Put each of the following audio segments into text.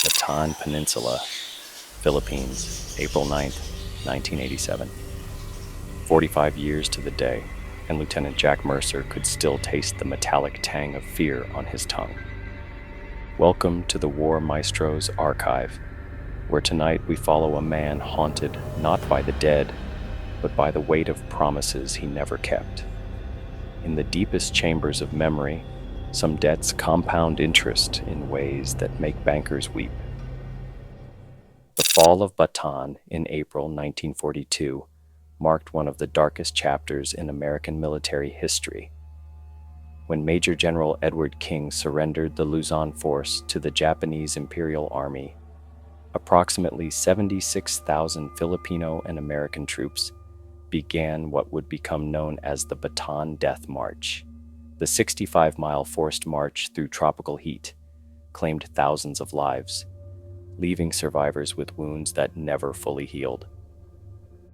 Bataan Peninsula, Philippines, April 9th, 1987. 45 years to the day, and Lieutenant Jack Mercer could still taste the metallic tang of fear on his tongue. Welcome to the War Maestro Archive, where tonight we follow a man haunted not by the dead, but by the weight of promises he never kept. In the deepest chambers of memory, some debts compound interest in ways that make bankers weep. The fall of Bataan in April 1942 marked one of the darkest chapters in American military history. When Major General Edward King surrendered the Luzon force to the Japanese Imperial Army, approximately 76,000 Filipino and American troops began what would become known as the Bataan Death March. The 65-mile forced march through tropical heat claimed thousands of lives, leaving survivors with wounds that never fully healed.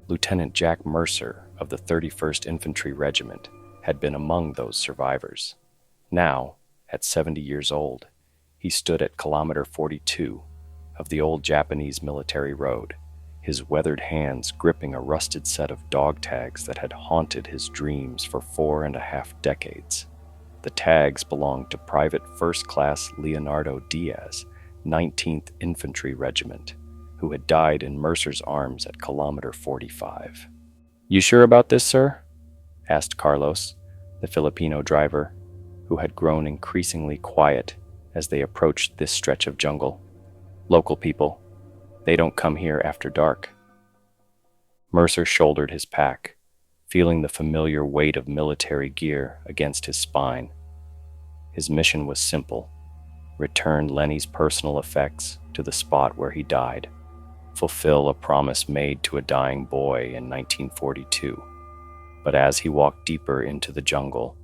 Lieutenant Jack Mercer of the 31st Infantry Regiment had been among those survivors. Now, at 70 years old, he stood at kilometer 42 of the old Japanese military road, his weathered hands gripping a rusted set of dog tags that had haunted his dreams for 4.5 decades. The tags belonged to Private First Class Leonardo Diaz, 19th Infantry Regiment, who had died in Mercer's arms at kilometer 45. "You sure about this, sir?" asked Carlos, the Filipino driver, who had grown increasingly quiet as they approached this stretch of jungle. "Local people. They don't come here after dark." Mercer shouldered his pack, feeling the familiar weight of military gear against his spine. His mission was simple: return Lenny's personal effects to the spot where he died, fulfill a promise made to a dying boy in 1942. But as he walked deeper into the jungle,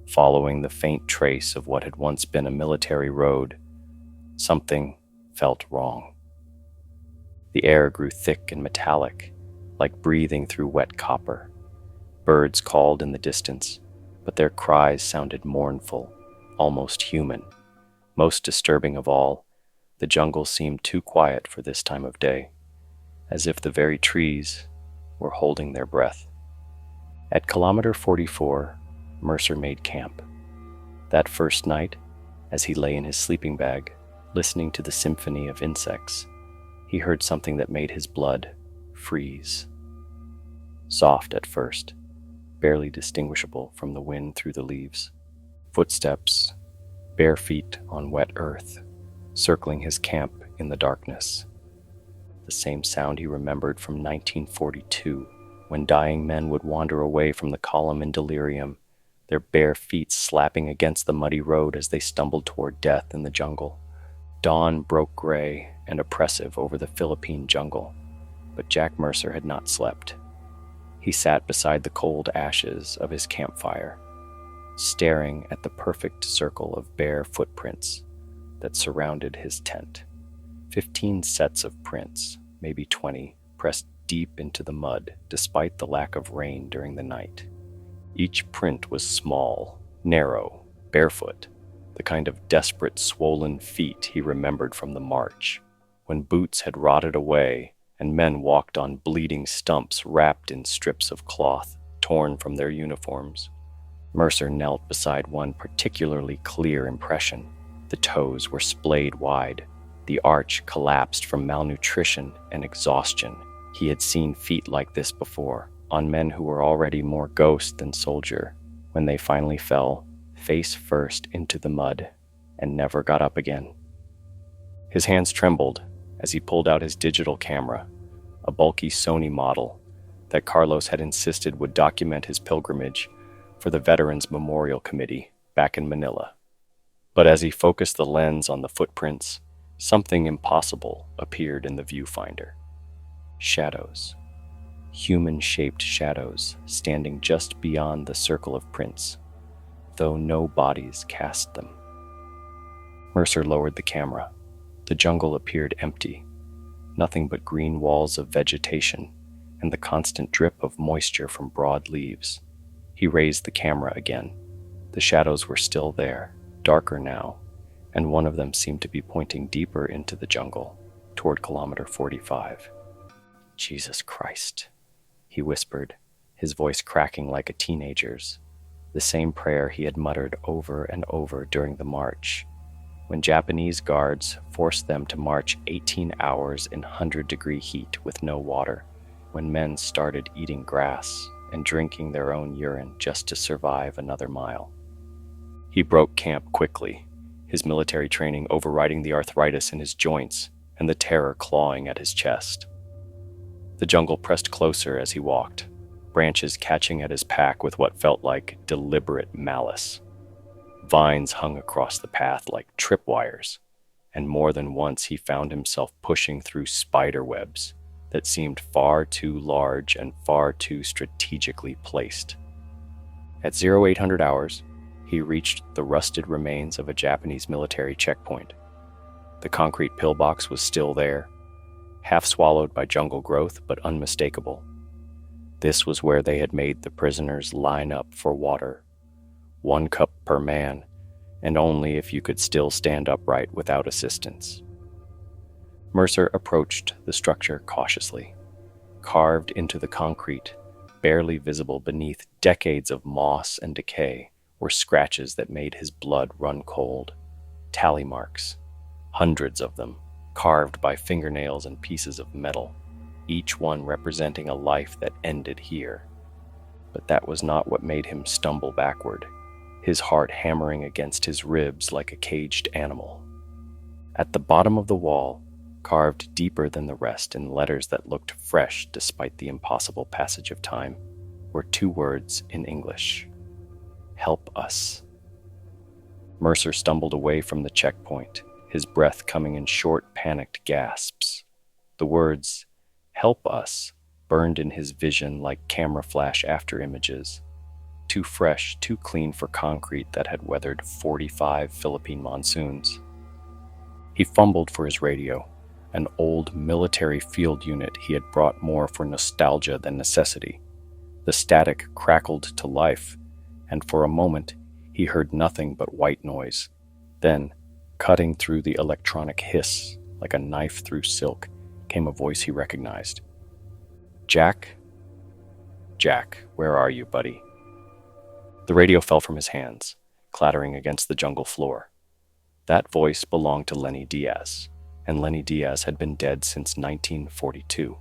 following the faint trace of what had once been a military road, something felt wrong. The air grew thick and metallic, like breathing through wet copper. Birds called in the distance, but their cries sounded mournful, almost human. Most disturbing of all, the jungle seemed too quiet for this time of day, as if the very trees were holding their breath. At kilometer 44, Mercer made camp. That first night, as he lay in his sleeping bag, listening to the symphony of insects, he heard something that made his blood freeze. Soft at first, barely distinguishable from the wind through the leaves. Footsteps, bare feet on wet earth, circling his camp in the darkness. The same sound he remembered from 1942, when dying men would wander away from the column in delirium, their bare feet slapping against the muddy road as they stumbled toward death in the jungle. Dawn broke gray and oppressive over the Philippine jungle, but Jack Mercer had not slept. He sat beside the cold ashes of his campfire, staring at the perfect circle of bare footprints that surrounded his tent. 15 sets of prints, maybe 20, pressed deep into the mud despite the lack of rain during the night. Each print was small, narrow, barefoot, the kind of desperate, swollen feet he remembered from the march, when boots had rotted away and men walked on bleeding stumps wrapped in strips of cloth torn from their uniforms. Mercer knelt beside one particularly clear impression. The toes were splayed wide. The arch collapsed from malnutrition and exhaustion. He had seen feet like this before, on men who were already more ghost than soldier, when they finally fell, face first into the mud, and never got up again. His hands trembled as he pulled out his digital camera, a bulky Sony model that Carlos had insisted would document his pilgrimage for the Veterans Memorial Committee back in Manila. But as he focused the lens on the footprints, something impossible appeared in the viewfinder. Shadows. Human-shaped shadows standing just beyond the circle of prints, though no bodies cast them. Mercer lowered the camera. The jungle appeared empty, nothing but green walls of vegetation and the constant drip of moisture from broad leaves. He raised the camera again. The shadows were still there, darker now, and one of them seemed to be pointing deeper into the jungle, toward kilometer 45. "Jesus Christ," he whispered, his voice cracking like a teenager's, the same prayer he had muttered over and over during the march, when Japanese guards forced them to march 18 hours in 100-degree heat with no water, when men started eating grass and drinking their own urine just to survive another mile. He broke camp quickly, his military training overriding the arthritis in his joints and the terror clawing at his chest. The jungle pressed closer as he walked, branches catching at his pack with what felt like deliberate malice. Vines hung across the path like tripwires, and more than once he found himself pushing through spider webs that seemed far too large and far too strategically placed. At 0800 hours, he reached the rusted remains of a Japanese military checkpoint. The concrete pillbox was still there, half swallowed by jungle growth but unmistakable. This was where they had made the prisoners line up for water. 1 cup per man, and only if you could still stand upright without assistance. Mercer approached the structure cautiously. Carved into the concrete, barely visible beneath decades of moss and decay, were scratches that made his blood run cold. Tally marks, hundreds of them, carved by fingernails and pieces of metal, each one representing a life that ended here. But that was not what made him stumble backward, his heart hammering against his ribs like a caged animal. At the bottom of the wall, carved deeper than the rest in letters that looked fresh despite the impossible passage of time, were 2 words in English: "Help us." Mercer stumbled away from the checkpoint, his breath coming in short, panicked gasps. The words, "Help us," burned in his vision like camera flash after images, too fresh, too clean for concrete that had weathered 45 Philippine monsoons. He fumbled for his radio, an old military field unit he had brought more for nostalgia than necessity. The static crackled to life, and for a moment he heard nothing but white noise. Then, cutting through the electronic hiss like a knife through silk, came a voice he recognized. "Jack? Jack, where are you, buddy?" The radio fell from his hands, clattering against the jungle floor. That voice belonged to Lenny Diaz, and Lenny Diaz had been dead since 1942.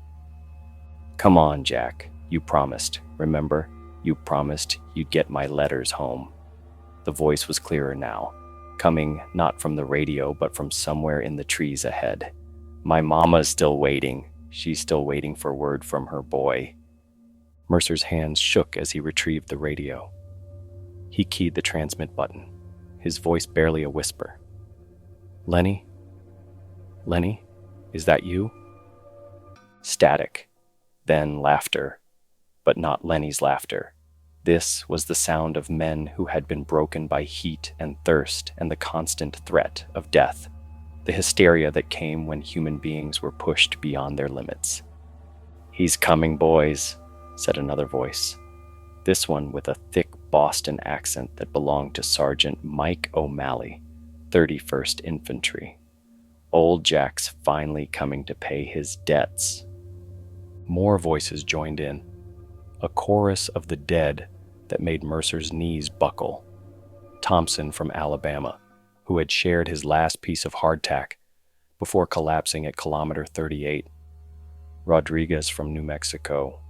"Come on, Jack. You promised, remember? You promised you'd get my letters home." The voice was clearer now, coming not from the radio but from somewhere in the trees ahead. "My mama's still waiting. She's still waiting for word from her boy." Mercer's hands shook as he retrieved the radio. He keyed the transmit button, his voice barely a whisper. "Lenny? Lenny? Is that you?" Static. Then laughter. But not Lenny's laughter. This was the sound of men who had been broken by heat and thirst and the constant threat of death. The hysteria that came when human beings were pushed beyond their limits. "He's coming, boys," said another voice. This one with a thick Boston accent that belonged to Sergeant Mike O'Malley, 31st Infantry. Old Jack's finally coming to pay his debts. More voices joined in, a chorus of the dead that made Mercer's knees buckle. Thompson from Alabama, who had shared his last piece of hardtack before collapsing at kilometer 38. Rodriguez from New Mexico,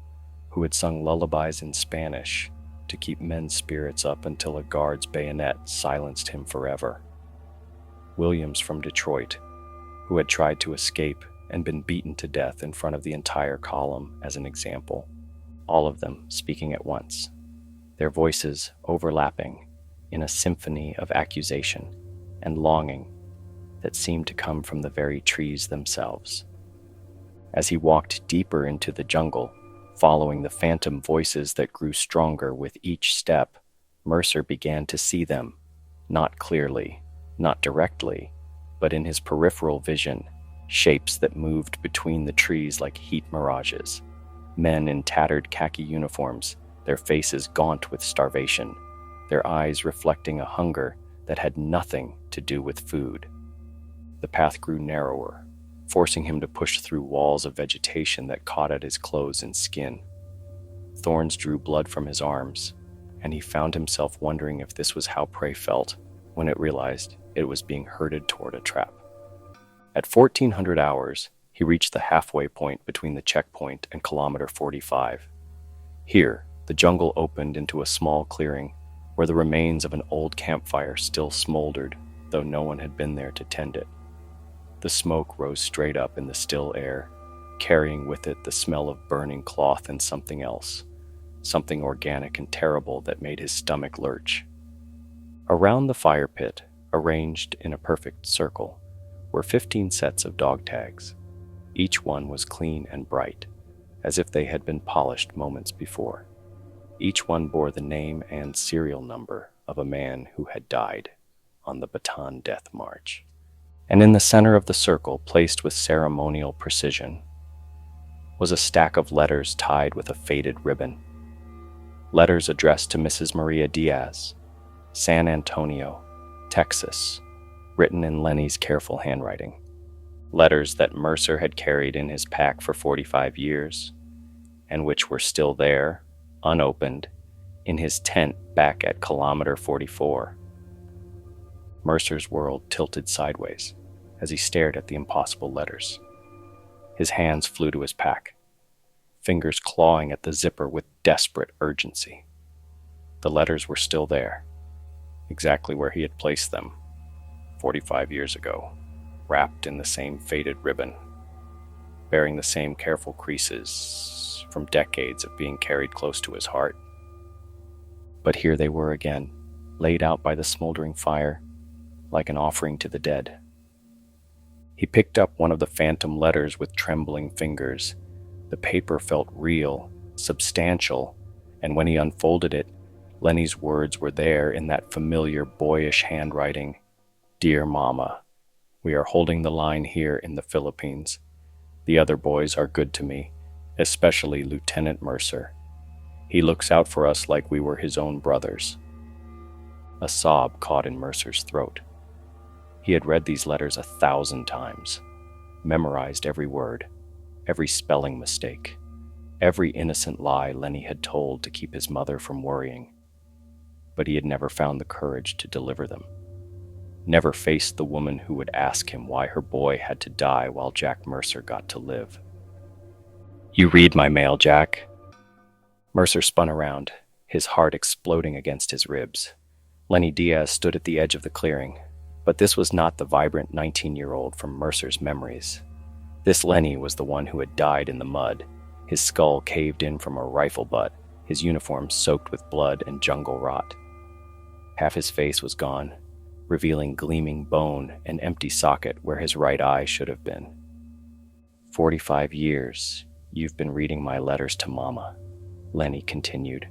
who had sung lullabies in Spanish to keep men's spirits up until a guard's bayonet silenced him forever. Williams from Detroit, who had tried to escape and been beaten to death in front of the entire column as an example, all of them speaking at once, their voices overlapping in a symphony of accusation and longing that seemed to come from the very trees themselves. As he walked deeper into the jungle, following the phantom voices that grew stronger with each step, Mercer began to see them, not clearly, not directly, but in his peripheral vision, shapes that moved between the trees like heat mirages. Men in tattered khaki uniforms, their faces gaunt with starvation, their eyes reflecting a hunger that had nothing to do with food. The path grew narrower, forcing him to push through walls of vegetation that caught at his clothes and skin. Thorns drew blood from his arms, and he found himself wondering if this was how prey felt when it realized it was being herded toward a trap. At 1400 hours, he reached the halfway point between the checkpoint and kilometer 45. Here, the jungle opened into a small clearing where the remains of an old campfire still smoldered, though no one had been there to tend it. The smoke rose straight up in the still air, carrying with it the smell of burning cloth and something else, something organic and terrible that made his stomach lurch. Around the fire pit, arranged in a perfect circle, were 15 sets of dog tags. Each one was clean and bright, as if they had been polished moments before. Each one bore the name and serial number of a man who had died on the Bataan death march. And in the center of the circle, placed with ceremonial precision, was a stack of letters tied with a faded ribbon. Letters addressed to Mrs. Maria Diaz, San Antonio, Texas, written in Lenny's careful handwriting. Letters that Mercer had carried in his pack for 45 years, and which were still there, unopened, in his tent back at kilometer 44. Mercer's world tilted sideways as he stared at the impossible letters. His hands flew to his pack, fingers clawing at the zipper with desperate urgency. The letters were still there, exactly where he had placed them 45 years ago, wrapped in the same faded ribbon, bearing the same careful creases from decades of being carried close to his heart. But here they were again, laid out by the smoldering fire, like an offering to the dead. He picked up one of the phantom letters with trembling fingers. The paper felt real, substantial, and when he unfolded it, Lenny's words were there in that familiar boyish handwriting. "Dear Mama, we are holding the line here in the Philippines. The other boys are good to me, especially Lieutenant Mercer. He looks out for us like we were his own brothers." A sob caught in Mercer's throat. He had read these letters 1,000 times, memorized every word, every spelling mistake, every innocent lie Lenny had told to keep his mother from worrying. But he had never found the courage to deliver them, never faced the woman who would ask him why her boy had to die while Jack Mercer got to live. "You read my mail, Jack." Mercer spun around, his heart exploding against his ribs. Lenny Diaz stood at the edge of the clearing, but this was not the vibrant 19-year-old from Mercer's memories. This Lenny was the one who had died in the mud, his skull caved in from a rifle butt, his uniform soaked with blood and jungle rot. Half his face was gone, revealing gleaming bone and empty socket where his right eye should have been. 45 years, you've been reading my letters to Mama," Lenny continued,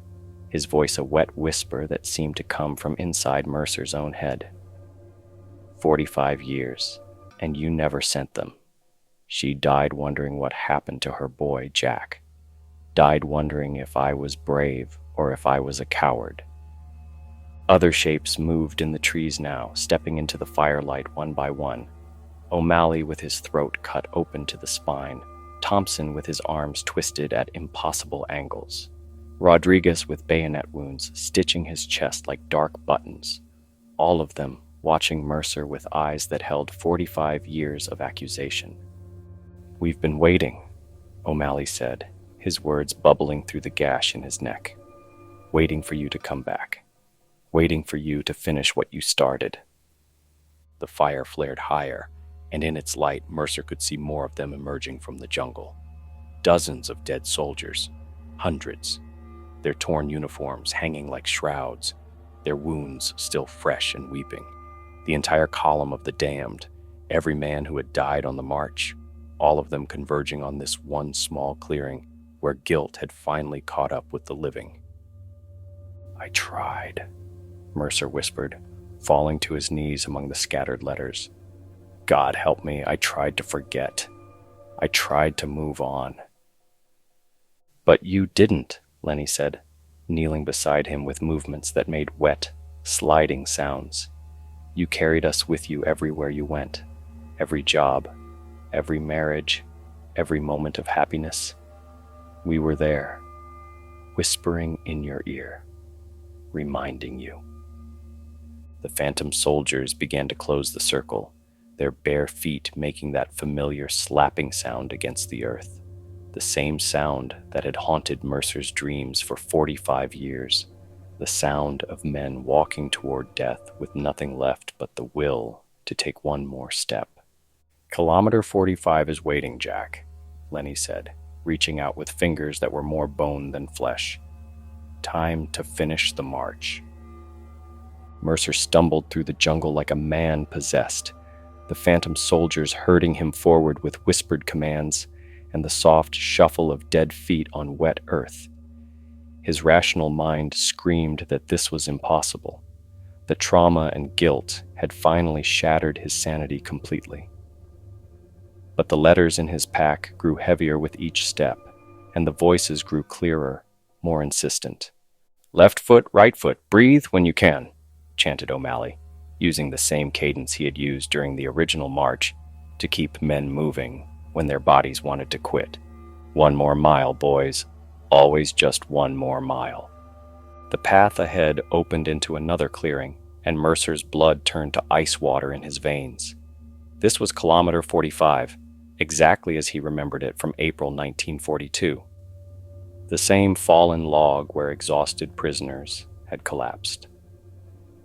his voice a wet whisper that seemed to come from inside Mercer's own head. 45 years, and you never sent them. She died wondering what happened to her boy, Jack. Died wondering if I was brave or if I was a coward. Other shapes moved in the trees now, stepping into the firelight one by one. O'Malley with his throat cut open to the spine, Thompson with his arms twisted at impossible angles, Rodriguez with bayonet wounds stitching his chest like dark buttons, all of them watching Mercer with eyes that held 45 years of accusation. "We've been waiting," O'Malley said, his words bubbling through the gash in his neck. "Waiting for you to come back. Waiting for you to finish what you started." The fire flared higher, and in its light Mercer could see more of them emerging from the jungle. Dozens of dead soldiers, hundreds, their torn uniforms hanging like shrouds, their wounds still fresh and weeping. The entire column of the damned, every man who had died on the march, all of them converging on this one small clearing where guilt had finally caught up with the living. "I tried," Mercer whispered, falling to his knees among the scattered letters. "God help me, I tried to forget. I tried to move on." "But you didn't," Lenny said, kneeling beside him with movements that made wet, sliding sounds. You carried us with you everywhere you went, every job, every marriage, every moment of happiness. We were there, whispering in your ear, reminding you. The phantom soldiers began to close the circle, their bare feet making that familiar slapping sound against the earth, the same sound that had haunted Mercer's dreams for 45 years, the sound of men walking toward death with nothing left but the will to take one more step. Kilometer 45 is waiting, Jack, Lenny said, reaching out with fingers that were more bone than flesh. Time to finish the march. Mercer stumbled through the jungle like a man possessed, the phantom soldiers herding him forward with whispered commands and the soft shuffle of dead feet on wet earth. His rational mind screamed that this was impossible. The trauma and guilt had finally shattered his sanity completely. But the letters in his pack grew heavier with each step, and the voices grew clearer, more insistent. "Left foot, right foot, breathe when you can," chanted O'Malley, using the same cadence he had used during the original march to keep men moving when their bodies wanted to quit. "One more mile, boys. Always just one more mile." The path ahead opened into another clearing, and Mercer's blood turned to ice water in his veins. This was Kilometer 45, exactly as he remembered it from April 1942. The same fallen log where exhausted prisoners had collapsed.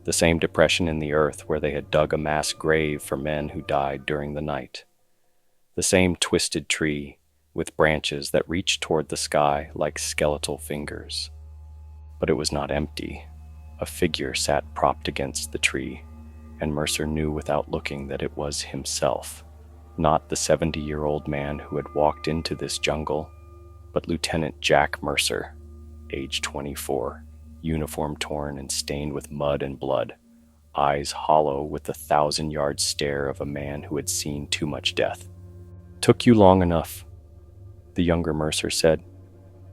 The same depression in the earth where they had dug a mass grave for men who died during the night. The same twisted tree with branches that reached toward the sky like skeletal fingers. But it was not empty. A figure sat propped against the tree, and Mercer knew without looking that it was himself. Not the 70-year-old man who had walked into this jungle, but Lieutenant Jack Mercer, age 24, uniform torn and stained with mud and blood, eyes hollow with the 1,000-yard stare of a man who had seen too much death. "Took you long enough," the younger Mercer said,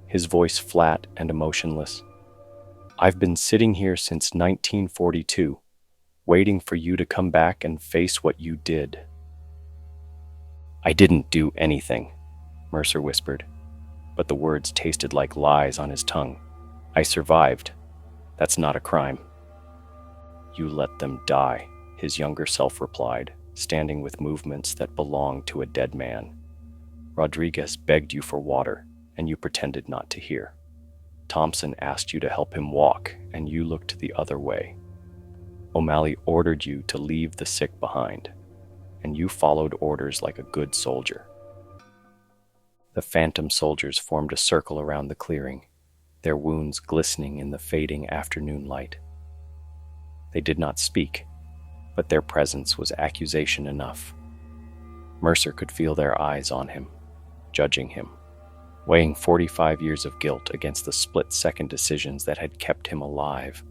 his voice flat and emotionless. "I've been sitting here since 1942, waiting for you to come back and face what you did." "I didn't do anything," Mercer whispered, but the words tasted like lies on his tongue. "I survived. That's not a crime." "You let them die," his younger self replied, standing with movements that belonged to a dead man. "Rodriguez begged you for water, and you pretended not to hear. Thompson asked you to help him walk, and you looked the other way. O'Malley ordered you to leave the sick behind, and you followed orders like a good soldier." The phantom soldiers formed a circle around the clearing, their wounds glistening in the fading afternoon light. They did not speak, but their presence was accusation enough. Mercer could feel their eyes on him, judging him, weighing 45 years of guilt against the split-second decisions that had kept him alive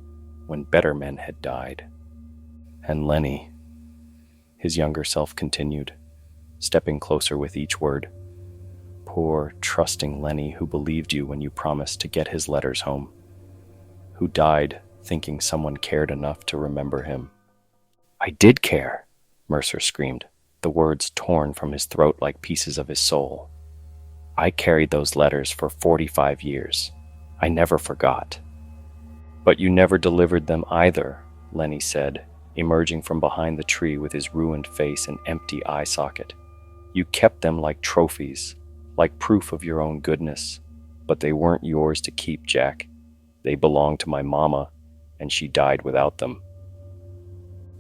when better men had died. "And Lenny," his younger self continued, stepping closer with each word. "Poor, trusting Lenny who believed you when you promised to get his letters home, who died thinking someone cared enough to remember him." "I did care," Mercer screamed, the words torn from his throat like pieces of his soul. "I carried those letters for 45 years. I never forgot." "But you never delivered them either," Lenny said, emerging from behind the tree with his ruined face and empty eye socket. "You kept them like trophies, like proof of your own goodness, but they weren't yours to keep, Jack. They belonged to my mama, and she died without them."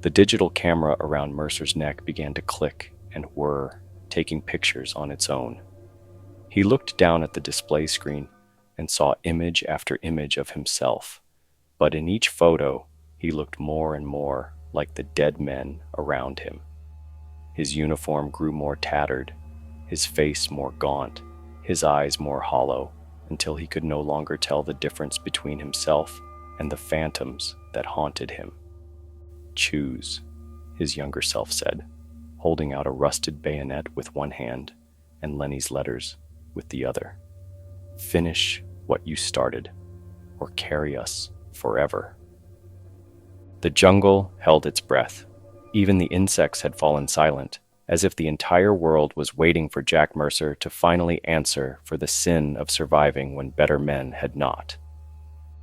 The digital camera around Mercer's neck began to click and whir, taking pictures on its own. He looked down at the display screen and saw image after image of himself, but in each photo, he looked more and more like the dead men around him. His uniform grew more tattered, his face more gaunt, his eyes more hollow, until he could no longer tell the difference between himself and the phantoms that haunted him. "Choose," his younger self said, holding out a rusted bayonet with one hand and Lenny's letters with the other. "Finish what you started, or carry us forever." The jungle held its breath, Even the insects had fallen silent, as if the entire world was waiting for Jack Mercer to finally answer for the sin of surviving when better men had not.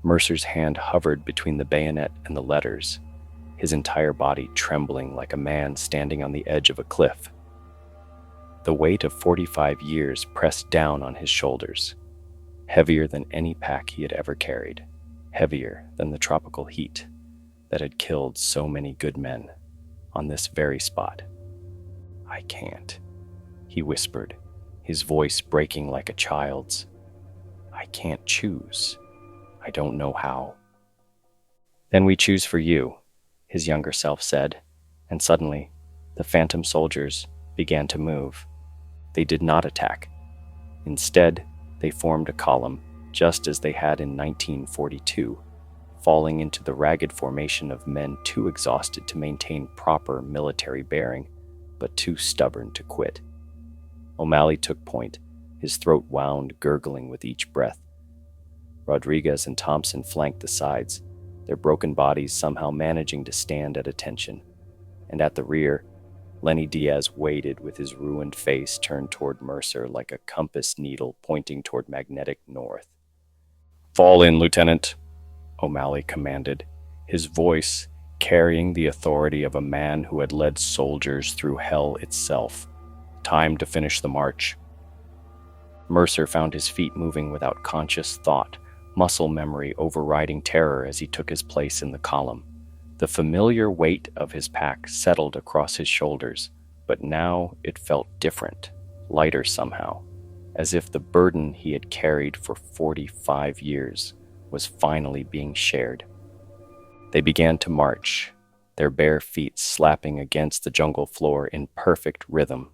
Mercer's hand hovered between the bayonet and the letters, his entire body trembling like a man standing on the edge of a cliff. The weight of 45 years pressed down on his shoulders, heavier than any pack he had ever carried, heavier than the tropical heat that had killed so many good men on this very spot. "I can't," he whispered, his voice breaking like a child's. "I can't choose. I don't know how." "Then we choose for you," his younger self said, and suddenly the phantom soldiers began to move. They did not attack. Instead, they formed a column, just as they had in 1942, falling into the ragged formation of men too exhausted to maintain proper military bearing, but too stubborn to quit. O'Malley took point, his throat wound, gurgling with each breath. Rodriguez and Thompson flanked the sides, their broken bodies somehow managing to stand at attention. And at the rear, Lenny Diaz waited with his ruined face turned toward Mercer like a compass needle pointing toward magnetic north. "Fall in, Lieutenant," O'Malley commanded, his voice carrying the authority of a man who had led soldiers through hell itself. "Time to finish the march." Mercer found his feet moving without conscious thought, muscle memory overriding terror as he took his place in the column. The familiar weight of his pack settled across his shoulders, but now it felt different, lighter somehow, as if the burden he had carried for 45 years was finally being shared. They began to march, their bare feet slapping against the jungle floor in perfect rhythm.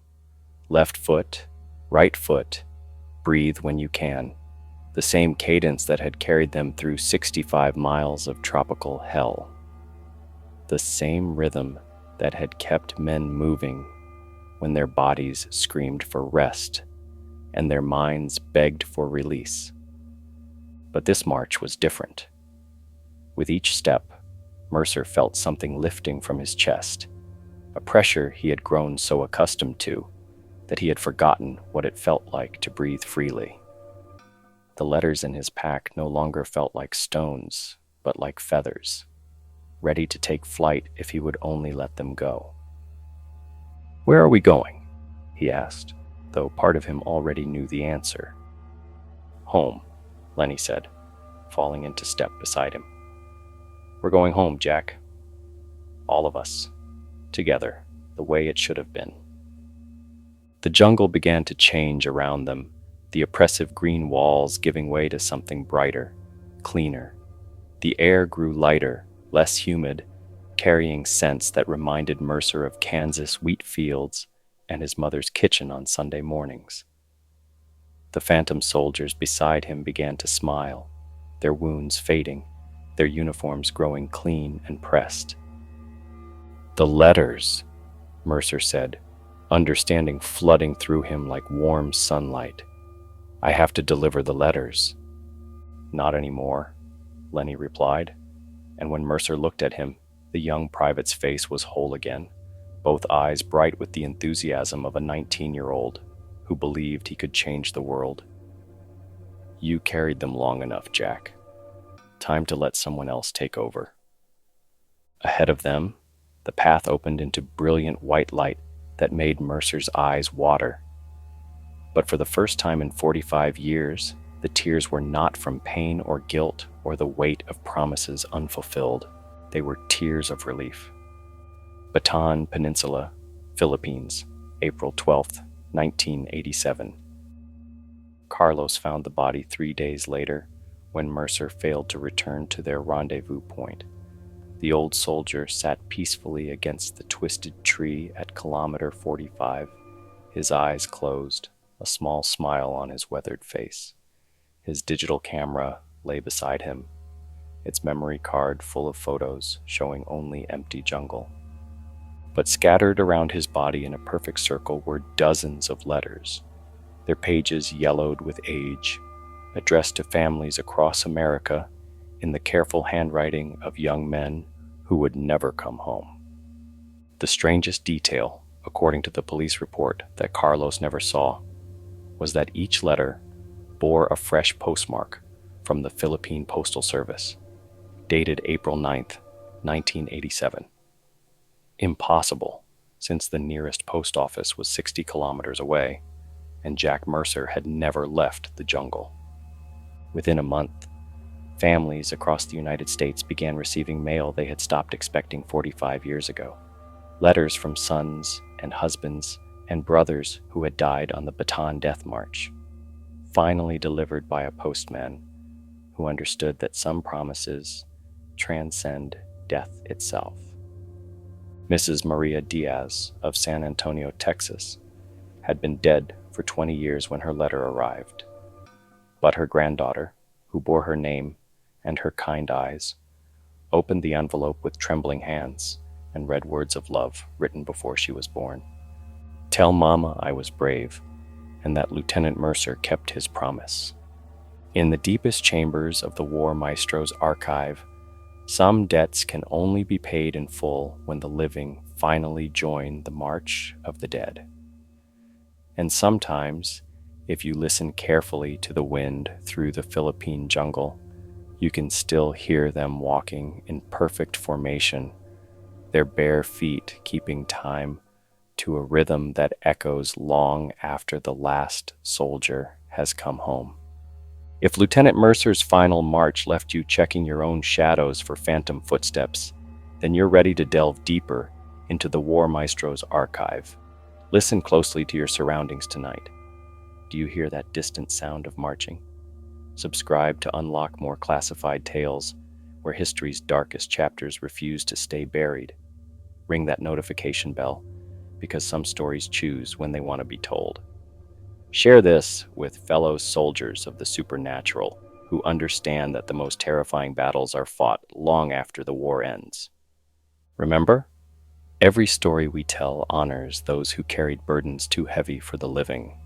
Left foot, right foot, breathe when you can. The same cadence that had carried them through 65 miles of tropical hell. The same rhythm that had kept men moving when their bodies screamed for rest and their minds begged for release. But this march was different. With each step, Mercer felt something lifting from his chest, a pressure he had grown so accustomed to that he had forgotten what it felt like to breathe freely. The letters in his pack no longer felt like stones, but like feathers, ready to take flight if he would only let them go. "Where are we going?" he asked, though part of him already knew the answer. "Home," Lenny said, falling into step beside him. "We're going home, Jack. All of us, together, the way it should have been." The jungle began to change around them, the oppressive green walls giving way to something brighter, cleaner. The air grew lighter, less humid, carrying scents that reminded Mercer of Kansas wheat fields and his mother's kitchen on Sunday mornings. The phantom soldiers beside him began to smile, their wounds fading, their uniforms growing clean and pressed. "The letters," Mercer said, understanding flooding through him like warm sunlight. "I have to deliver the letters." "Not anymore," Lenny replied, and when Mercer looked at him, the young private's face was whole again, both eyes bright with the enthusiasm of a 19-year-old who believed he could change the world. "You carried them long enough, Jack. Time to let someone else take over." Ahead of them, the path opened into brilliant white light that made Mercer's eyes water. But for the first time in 45 years, the tears were not from pain or guilt or the weight of promises unfulfilled. They were tears of relief. Bataan Peninsula, Philippines, April 12, 1987. Carlos found the body 3 days later when Mercer failed to return to their rendezvous point. The old soldier sat peacefully against the twisted tree at kilometer 45, his eyes closed, a small smile on his weathered face. His digital camera lay beside him, its memory card full of photos showing only empty jungle. But scattered around his body in a perfect circle were dozens of letters, their pages yellowed with age, addressed to families across America in the careful handwriting of young men who would never come home. The strangest detail, according to the police report that Carlos never saw, was that each letter bore a fresh postmark from the Philippine Postal Service, dated April 9th, 1987. Impossible, since the nearest post office was 60 kilometers away, and Jack Mercer had never left the jungle. Within a month, families across the United States began receiving mail they had stopped expecting 45 years ago. Letters from sons and husbands and brothers who had died on the Bataan death march, finally delivered by a postman who understood that some promises transcend death itself. Mrs. Maria Diaz of San Antonio, Texas, had been dead for 20 years when her letter arrived. But her granddaughter, who bore her name and her kind eyes, opened the envelope with trembling hands and read words of love written before she was born. "Tell Mama I was brave, and that Lieutenant Mercer kept his promise." In the deepest chambers of the War Maestro's archive, some debts can only be paid in full when the living finally join the march of the dead. And sometimes, if you listen carefully to the wind through the Philippine jungle, you can still hear them walking in perfect formation, their bare feet keeping time to a rhythm that echoes long after the last soldier has come home. If Lieutenant Mercer's final march left you checking your own shadows for phantom footsteps, then you're ready to delve deeper into the War Maestro's archive. Listen closely to your surroundings tonight. Do you hear that distant sound of marching? Subscribe to unlock more classified tales where history's darkest chapters refuse to stay buried. Ring that notification bell, because some stories choose when they want to be told. Share this with fellow soldiers of the supernatural who understand that the most terrifying battles are fought long after the war ends. Remember, every story we tell honors those who carried burdens too heavy for the living.